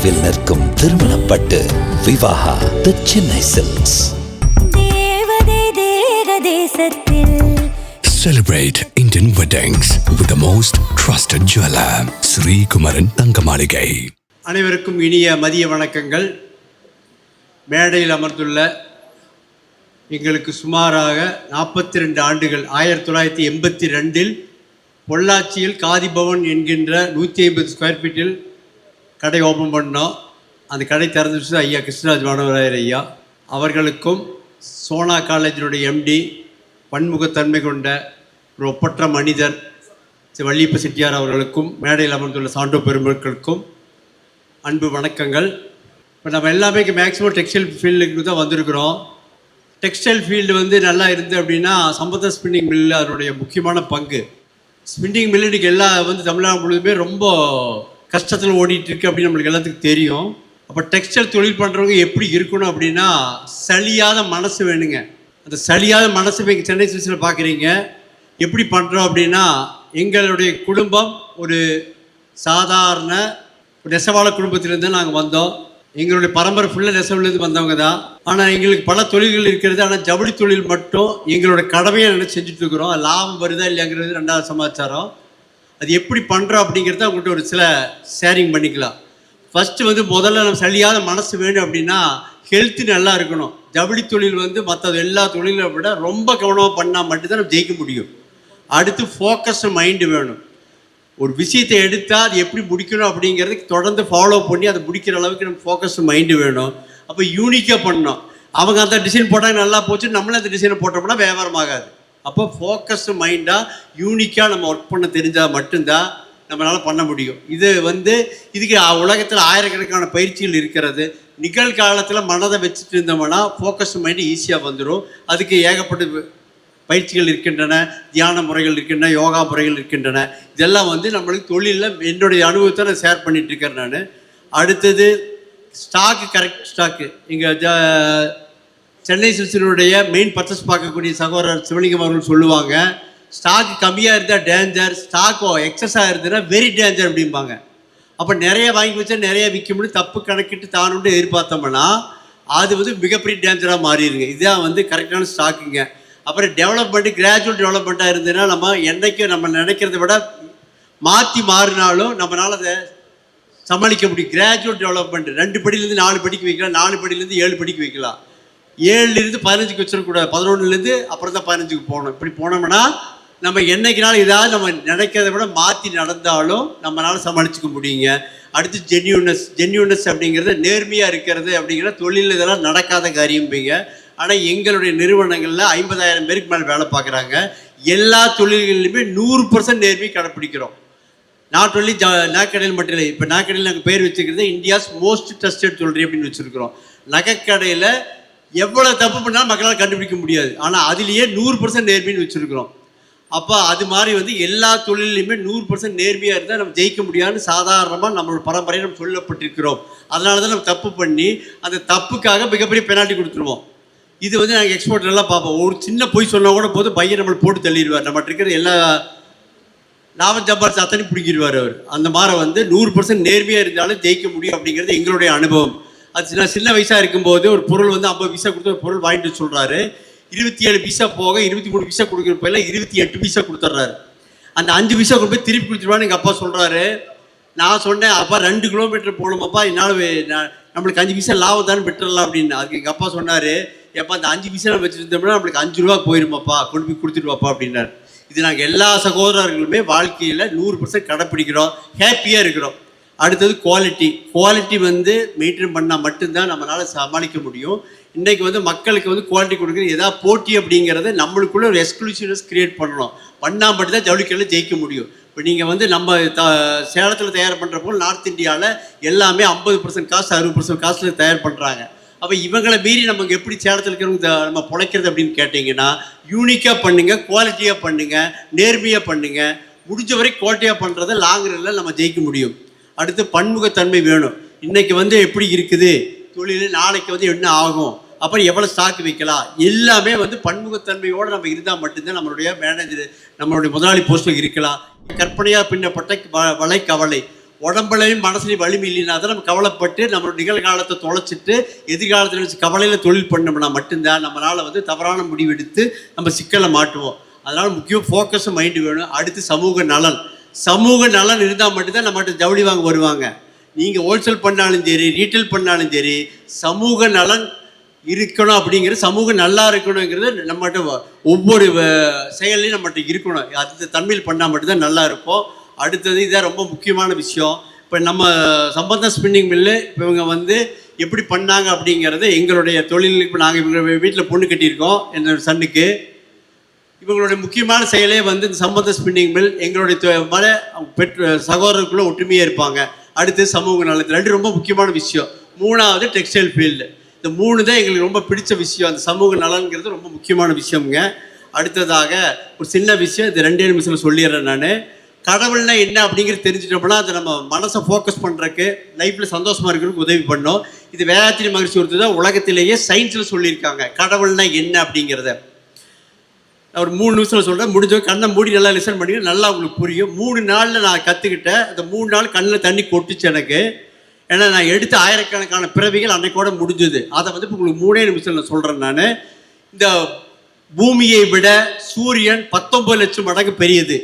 தொலைவில் நிற்கும் திருமணப்பட்டு Vivaha the Chennai silks. Celebrate Indian weddings with the most trusted jeweler, Sri Kumaran Thangamaligai. அனைவருக்கும் இனிய மதிய வணக்கங்கள். மேடையில் அமர்ந்துள்ள எங்களுக்கு சுமாராக 42 ஆண்டுகள் 1982 பொள்ளாச்சியில் காதிபவன் என்கின்ற 150 ஸ்கொயர் ஃபீட்டில் கடை ஓப்பன் பண்ணோம். அந்த கடை திறந்துச்சு ஐயா கிருஷ்ணராஜ் மாணவராயர் ஐயா அவர்களுக்கும் சோனா காலேஜினுடைய எம்டி பன்முகத்தன்மை கொண்ட ஒரு ஒப்பற்ற மனிதர் வள்ளியப்ப செட்டியார் அவர்களுக்கும் மேடையில் அமர்ந்துள்ள சான்றோ பெருமக்களுக்கும் அன்பு வணக்கங்கள். இப்போ நம்ம எல்லாமே மேக்ஸிமம் டெக்ஸ்டைல் ஃபீல்டுக்கு தான் வந்திருக்கிறோம். டெக்ஸ்டைல் ஃபீல்டு நல்லா இருந்து அப்படின்னா சம்பத ஸ்பின்னிங் மில்லு அதனுடைய முக்கியமான பங்கு. ஸ்பின்னிங் மில்லு இன்றைக்கி எல்லாம் தமிழ்நாடு முழுவதுமே ரொம்ப கஷ்டத்தில் ஓடிட்டுருக்கு அப்படின்னு நம்மளுக்கு எல்லாத்துக்கும் தெரியும். அப்போ டெக்ஸ்டைல் தொழில் பண்ணுறவங்க எப்படி இருக்கணும் அப்படின்னா சலியாத மனசு வேணுங்க. அந்த சலியாத மனசு இப்போ இங்கே சென்னை சில்க்ஸில் பார்க்குறீங்க. எப்படி பண்ணுறோம் அப்படின்னா எங்களுடைய குடும்பம் ஒரு சாதாரண நெசவாள குடும்பத்திலேருந்து நாங்கள் வந்தோம். எங்களுடைய பரம்பரை ஃபுல்லாக நெசவுலேருந்து வந்தவங்க தான். ஆனால் எங்களுக்கு பல தொழில்கள் இருக்கிறது. ஆனால் ஜவுளி தொழில் மட்டும் எங்களோட கடமையை நினச்சி செஞ்சுட்ருக்குறோம். லாபம் வருதா இல்லையாங்கிறது ரெண்டாவது சமாச்சாரம். அது எப்படி பண்ணுறோம் அப்படிங்கிறத அவங்கள்ட்ட ஒரு சில ஷேரிங் பண்ணிக்கலாம். ஃபஸ்ட்டு முதல்ல நம்ம சலியாத மனசு வேணும் அப்படின்னா ஹெல்த்து நல்லா இருக்கணும். ஜவுளி தொழில் மற்ற எல்லா தொழிலை விட ரொம்ப கவனமாக பண்ணால் மட்டும்தான் நம்ம ஜெயிக்க முடியும். அடுத்து ஃபோக்கஸ் மைண்டு வேணும். ஒரு விஷயத்தை எடுத்தால் அது எப்படி முடிக்கணும் அப்படிங்கிறதுக்கு தொடர்ந்து ஃபாலோ பண்ணி அதை முடிக்கிற அளவுக்கு நம்ம ஃபோக்கஸ் மைண்டு வேணும். அப்போ யூனிக்காக பண்ணணும். அவங்க அந்த டிசைன் போட்டால் நல்லா போச்சு, நம்மளே அந்த டிசைனை போட்டோம்னா வியாபாரம் ஆகாது. அப்போ ஃபோக்கஸ் மைண்டாக யூனிக்காக நம்ம ஒர்க் பண்ண தெரிஞ்சால் மட்டும்தான் நம்மளால் பண்ண முடியும். இது இதுக்கு உலகத்தில் ஆயிரக்கணக்கான பயிற்சிகள் இருக்கிறது. நிகழ்காலத்தில் மனதை வச்சுட்டு இருந்தோம்னா ஃபோக்கஸ் மைண்டு ஈஸியாக வந்துடும். அதுக்கு ஏகப்பட்ட பயிற்சிகள் இருக்கின்றன, தியான முறைகள் இருக்கின்றன, யோகா முறைகள் இருக்கின்றன. இதெல்லாம் நம்மளுக்கு தொழிலில் என்னுடைய அனுபவத்தை நான் ஷேர் பண்ணிகிட்ருக்கேன் நான். அடுத்தது ஸ்டாக்கு, கரெக்ட் ஸ்டாக்கு. இங்கே சென்னை சில்க்ஸினுடைய மெயின் பர்ச்சேஸ் பார்க்கக்கூடிய சகோதரர் சிவலிங்கம் அவர்கள் சொல்லுவாங்க, ஸ்டாக்கு கம்மியாக இருந்தால் டேஞ்சர், ஸ்டாக்கோ எக்ஸஸாக இருந்ததுன்னா வெரி டேஞ்சர் அப்படிம்பாங்க. அப்போ நிறைய வாங்கி வச்சா நிறைய விற்க முடியும், தப்பு கணக்கிட்டு தானுண்டு எதிர்பார்த்தோம்னா அது மிகப்பெரிய டேஞ்சராக மாறிடுங்க. இதுதான் கரெக்டான ஸ்டாக்குங்க. அப்புறம் டெவலப்மெண்ட்டு, கிராஜுவல் டெவலப்மெண்ட்டாக இருந்ததுன்னா நம்ம என்றைக்கும் நம்ம நினைக்கிறத விட மாற்றி மாறினாலும் நம்மளால் அதை சமாளிக்க முடியும். கிராஜுவல் டெவலப்மெண்ட் 2 படியிலேருந்து 4 படிக்கு வைக்கலாம், 4 படியிலேருந்து 7 படிக்கு வைக்கலாம், 7லேருந்து 15க்கு வச்சிடக்கூடாது, 11லேருந்து அப்புறம் தான் 15க்கு போகணும். இப்படி போனோம்னா நம்ம என்றைக்குனாலும் ஏதாவது நம்ம நினைக்கிறத விட மாற்றி நடந்தாலும் நம்மளால் சமாளிச்சுக்க முடியுங்க. அடுத்து ஜென்யூனஸ் அப்படிங்கிறது நேர்மையாக இருக்கிறது அப்படிங்கிற தொழில் இதெல்லாம் நடக்காத காரியம்பீங்க. ஆனால் எங்களுடைய நிறுவனங்களில் 50,000 பேருக்கு மேலே வேலை பார்க்குறாங்க. எல்லா தொழில்களிலுமே 100% நேர்மையை கடைப்பிடிக்கிறோம். நாட் ஒன்லி நகைக்கடையில் மட்டும் இல்லை. இப்போ நகைக்கடையில் நாங்கள் பேர் வச்சுக்கிறது இந்தியாஸ் மோஸ்ட் ட்ரஸ்டட் ஜுவல்லரி அப்படின்னு வச்சுருக்கிறோம். நகைக்கடையில் எவ்வளோ தப்பு பண்ணாலும் மக்களால் கண்டுபிடிக்க முடியாது, ஆனால் அதுலேயே 100% நேர்மைன்னு வச்சுருக்கிறோம். அப்போ அது மாதிரி எல்லா தொழிலையுமே 100% நேர்மையாக இருந்தால் நம்ம ஜெயிக்க முடியாதுன்னு சாதாரணமாக நம்மளோட பரம்பரையை நம்ம சொல்லப்பட்டிருக்கிறோம். அதனால தான் நம்ம தப்பு பண்ணி அந்த தப்புக்காக மிகப்பெரிய பெனால்ட்டி கொடுத்துருவோம். இது நாங்கள் எக்ஸ்போர்ட்லாம் பார்ப்போம். ஒரு சின்ன பொய் சொன்னால் கூட போது பையன் நம்மளை போட்டு தள்ளிடுவார். நம்மகிட்ட இருக்கிற எல்லா லாபம் சம்பாரிச்சு அத்தனை பிடிக்கிடுவார் அவர். அந்த மாதிரி 100% நேர்மையாக இருந்தாலும் ஜெயிக்க முடியும் அப்படிங்கிறது எங்களுடைய அனுபவம். அது சின்ன வயசாக இருக்கும்போது ஒரு பொருள் 50 பைசா கொடுத்து ஒரு பொருள் வாங்கிட்டு சொல்கிறாரு. 27 பைசா போக 23 பைசா கொடுக்குற போயில 28 பைசா கொடுத்துட்றாரு. அந்த 5 பைசா கொண்டு போய் திருப்பி கொடுத்துருவான்னு எங்கள் அப்பா சொல்கிறாரு. நான் சொன்னேன், அப்பா 2 கிலோமீட்டர் போகணுமாப்பா, என்னால் நம்மளுக்கு 5 பைசா லாபம் தானே பெற்றுடலாம் அப்படின்னு. அதுக்கு எங்கள் அப்பா சொன்னார், எப்போ அந்த 5 பைசா வச்சுருந்தோம்னா நம்மளுக்கு 5 ரூபா போயிருமாப்பா, கொண்டு போய் கொடுத்துருவாப்பா அப்படின்னாரு. இது நாங்கள் எல்லா சகோதரர்களுமே வாழ்க்கையில் 100% கடைப்பிடிக்கிறோம், ஹாப்பியாக இருக்கிறோம். அடுத்தது குவாலிட்டி மெயின்டைன் பண்ணால் மட்டும்தான் நம்மளால் சமாளிக்க முடியும். இன்றைக்கி மக்களுக்கு குவாலிட்டி கொடுக்குறது எதாவது போட்டி அப்படிங்கிறத நம்மளுக்குள்ளே ஒரு எக்ஸ்க்ளூசிவ்னஸ் க்ரியேட் பண்ணணும். பண்ணால் மட்டும்தான் ஜவுளிக்கடையில் ஜெயிக்க முடியும். இப்போ நீங்கள் நம்ம சேலத்தில் தயார் பண்ணுறப்போ நார்த் இந்தியாவில் எல்லாமே 50% காசு 60% காசில் தயார் பண்ணுறாங்க. அப்போ இவங்களை மீறி நமக்கு எப்படி சேலத்தில் இருக்கிறவங்க நம்ம பிழைக்கிறது அப்படின்னு கேட்டிங்கன்னா யூனிக்காக பண்ணுங்கள், குவாலிட்டியாக பண்ணுங்கள், நேர்மையாக பண்ணுங்கள். முடிஞ்ச வரை குவாலிட்டியாக பண்ணுறதை லாங் ரன்னில் நம்ம ஜெயிக்க முடியும். அடுத்து பன்முகத்தன்மை வேணும். இன்றைக்கி எப்படி இருக்குது தொழில், நாளைக்கு என்ன ஆகும், அப்புறம் எவ்வளோ ஸ்டாக் வைக்கலாம், எல்லாமே பன்முகத்தன்மையோடு நம்ம இருந்தால் மட்டும்தான் நம்மளுடைய மேனேஜர், நம்மளுடைய முதலாளி போஸ்ட்டில் இருக்கலாம். கற்பனையாக பின்னப்பட்ட வலை கவலை உடம்புலையும் மனசுலையும் வலிமை இல்லைன்னா தான் நம்ம கவலைப்பட்டு நம்மளோட நிகழ்காலத்தை தொலைச்சிட்டு எதிர்காலத்தில் வச்சு கவலையில் தொழில் பண்ணோம்னா மட்டும்தான் நம்மளால் வந்து தவறான முடிவு எடுத்து நம்ம சிக்கலை மாட்டுவோம். அதனால் முக்கியம் ஃபோக்கஸும் மைண்டு வேணும். அடுத்து சமூக நலன். சமூக நலன் இருந்தால் மட்டும்தான் நம்மகிட்ட ஜவுளி வாங்க வருவாங்க. நீங்கள் ஹோல்சேல் பண்ணாலும் சரி, ரீட்டைல் பண்ணாலும் சரி, சமூக நலன் இருக்கணும். அப்படிங்கிறது சமூகம் நல்லா இருக்கணுங்கிறது நம்மகிட்ட ஒவ்வொரு செயலையும் நம்மகிட்ட இருக்கணும். அது தன்மையில் பண்ணால் மட்டும்தான் நல்லா இருப்போம். அடுத்தது இதான் ரொம்ப முக்கியமான விஷயம். இப்போ நம்ம சம்பந்தம் ஸ்பின்னிங் மில்லு இப்போ இவங்க வந்து எப்படி பண்ணாங்க அப்படிங்கிறது எங்களுடைய தொழில். இப்போ நாங்கள் இவங்க வீட்டில் பொண்ணு கட்டியிருக்கோம் என்னோட சன்னுக்கு. இவங்களுடைய முக்கியமான செயலே வந்து இந்த சம்பந்த ஸ்பின்னிங் மில் எங்களுடைய பெற்ற சகோதரருக்குள்ளே ஒற்றுமையாக இருப்பாங்க. அடுத்து சமூக நலத்தில் 2 ரொம்ப முக்கியமான விஷயம். 3வது டெக்ஸ்டைல் ஃபீல்டு. இந்த 3 தான் எங்களுக்கு ரொம்ப பிடிச்ச விஷயம். அந்த சமூக நலன்கிறது ரொம்ப முக்கியமான விஷயம்ங்க. அடுத்ததாக ஒரு சின்ன விஷயம், இது 2 நிமிஷத்தில் சொல்லிடுறேன் நான். கடவுள்னா என்ன அப்படிங்கிறது தெரிஞ்சுட்டோம்னா அதை நம்ம மனசை ஃபோக்கஸ் பண்ணுறதுக்கு, லைஃப்பில் சந்தோஷமாக இருக்கிறதுக்கு உதவி பண்ணோம். இது வேதாத்திரி மகிழ்ச்சி ஒருத்தர் தான் உலகத்திலேயே சயின்ஸில் சொல்லியிருக்காங்க கடவுள்னா என்ன அப்படிங்கிறத. ஒரு 3 நிமிஷத்தில் சொல்கிறேன். முடிஞ்ச கண்ணை மூடி நல்லா லிசன் பண்ணி நல்லா உங்களுக்கு புரியும். 3 நாளில் நான் கற்றுக்கிட்டேன். அந்த 3 நாள் கண்ணில் தண்ணி கொட்டுச்சு எனக்கு. ஏன்னா நான் எடுத்த ஆயிரக்கணக்கான பிறவிகள் அன்னைக்கோட முடிஞ்சது. அதை வந்து இப்போ உங்களுக்கு 3 நிமிஷத்தில் நான் சொல்கிறேன். நான் இந்த பூமியை விட சூரியன் 19 லட்சம் மடங்கு பெரியது.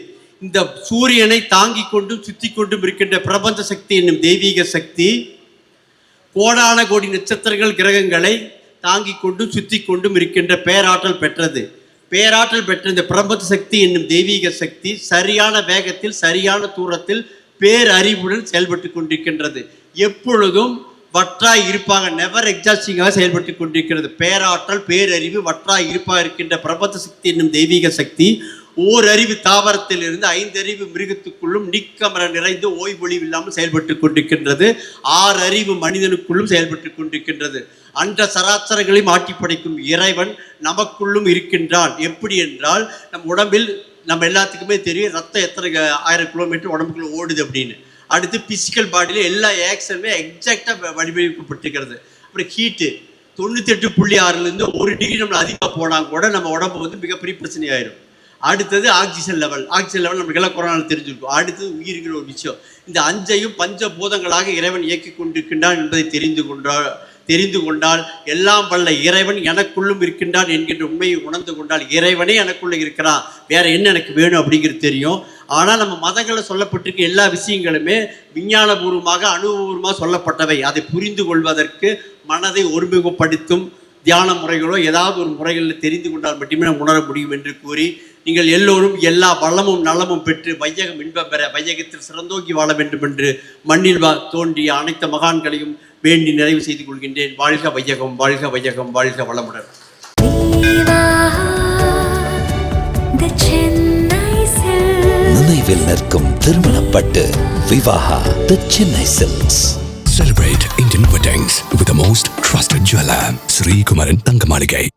இந்த சூரியனை தாங்கி கொண்டும் சுற்றி கொண்டும் இருக்கின்ற பிரபஞ்ச சக்தி என்னும் தெய்வீக சக்தி கோடான கோடி நட்சத்திரங்கள் கிரகங்களை தாங்கி கொண்டும் சுற்றி கொண்டும் இருக்கின்ற பேராற்றல் பெற்றது. பேராற்றல் பெற்ற இந்த பிரபஞ்ச சக்தி என்னும் தெய்வீக சக்தி சரியான வேகத்தில் சரியான தூரத்தில் பேரறிவுடன் செயல்பட்டு கொண்டிருக்கின்றது. எப்பொழுதும் வற்றாய் இருப்பாங்க, நெவர் எக்ஸாஸ்டிங்காக செயல்பட்டு கொண்டிருக்கிறது. பேராற்றல் பேரறிவு வற்றாய் இருப்பாக இருக்கின்ற பிரபஞ்ச சக்தி என்னும் தெய்வீக சக்தி ஓரறிவு தாவரத்தில் இருந்து 5 அறிவு மிருகத்துக்குள்ளும் நிக்கமர நிறைந்து ஓய்வொழிவு இல்லாமல் செயல்பட்டு கொண்டிருக்கின்றது. 6 அறிவு மனிதனுக்குள்ளும் செயல்பட்டு கொண்டிருக்கின்றது. அன்ற சராசரங்களையும் ஆட்டி படைக்கும் இறைவன் நமக்குள்ளும் இருக்கின்றான். எப்படி என்றால் நம் உடம்பில் நம்ம எல்லாத்துக்குமே தெரியும் ரத்தம் எத்தனை 1000 கிலோமீட்டர் உடம்புக்குள்ள ஓடுது அப்படின்னு. அடுத்து பிசிக்கல் பாடியில் எல்லா ஆக்ஷனுமே எக்ஸாக்டாக வடிவமைக்கப்பட்டிருக்கிறது. அப்புறம் ஹீட்டு 98.6 1 டிகிரி நம்மளை அதிகமாக போனால் கூட நம்ம உடம்பு வந்து மிகப்பெரிய பிரச்சனை ஆயிடும். அடுத்தது ஆக்சிஜன் லெவல் நம்மளுக்கு எல்லாம் கொரோனாவில் தெரிஞ்சிருக்கும். அடுத்தது உயிருங்கிற ஒரு விஷயம். இந்த 5ஐயும் பஞ்சபூதங்களாக இறைவன் இயக்கி கொண்டிருக்கின்றான் என்பதை தெரிந்து கொண்டால் எல்லாம் வல்ல இறைவன் எனக்குள்ளும் இருக்கின்றான் என்கின்ற உண்மையை உணர்ந்து கொண்டால் இறைவனே எனக்குள்ள இருக்கிறான், வேற என்ன எனக்கு வேணும் அப்படிங்கிறது தெரியும். ஆனால் நம்ம மதங்களில் சொல்லப்பட்டிருக்க எல்லா விஷயங்களுமே விஞ்ஞானபூர்வமாக அனுபவபூர்வமாக சொல்லப்பட்டவை. அதை புரிந்து கொள்வதற்கு மனதை ஒருமுகப்படுத்தும் தியான முறைகளோ ஏதாவது ஒரு முறைகளில் தெரிந்து கொண்டால் மட்டுமே நாம் உணர முடியும் என்று கூறி நீங்கள் எல்லோரும் எல்லா வளமும் நலமும் பெற்று வையகம் இன்பம் பெற வையகத்தில் சிறந்தோங்கி வாழ வேண்டும் என்று மண்ணில் தோன்றிய அனைத்து மகான்களையும் வேண்டி நிறைவு செய்து கொள்கின்றேன். வாழ்க வையகம், வாழ்க வையகம், வாழ்க வளமுடன். நினைவில் நிற்கும் திருமணப்பட்டு Vivaha the Chennai silks. Celebrate Indian weddings with the most trusted jeweler, Sri Kumaran Tanga Maligai.